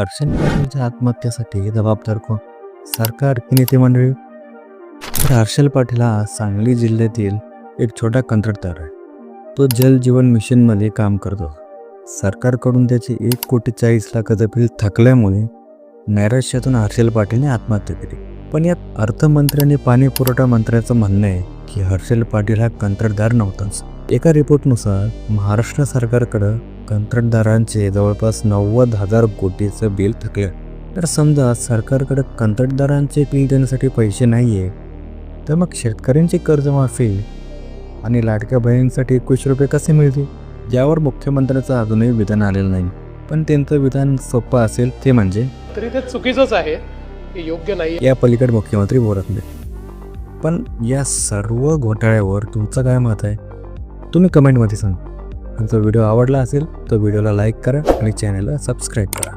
हर्षल पाटीलच्या आत्महत्येसाठी जबाबदार कोण? सरकार की नेते मंडळी? तर हर्षल पाटील हा सांगली जिल्ह्यातील एक छोटा कंत्राटदार आहे. तो जल जीवन मिशनमध्ये काम करतो. सरकारकडून त्याचे 1,40,40,00,000 बिल थकल्यामुळे नैराश्यातून हर्षल पाटीलने आत्महत्या केली. पण यात अर्थमंत्री आणि पाणी पुरवठा मंत्र्याचं म्हणणं आहे की हर्षल पाटील हा कंत्राटदार नव्हताच. एका रिपोर्टनुसार महाराष्ट्र सरकारकडं कंत्राटदारांचे जवळपास 90,000 कोटीचं बिल थकले. तर समजा सरकारकडे कंत्राटदारांचे बिल देण्यासाठी पैसे नाही आहे, तर मग शेतकऱ्यांची कर्जमाफी आणि लाडक्या बहिणींसाठी 21 रुपये कसे मिळतील? यावर मुख्यमंत्र्यांचं अजूनही विधान आलेलं नाही. पण त्यांचं विधान सोपं असेल ते म्हणजे तरी ते चुकीचंच आहे, हे योग्य नाही. या पलीकडे मुख्यमंत्री बोलत नाही. पण या सर्व घोटाळ्यावर तुमचं काय मत आहे? तुम्ही कमेंटमध्ये सांगा. आणि तो व्हिडिओ आवडला असेल तर व्हिडिओला लाईक करा आणि चॅनलला सबस्क्राईब करा.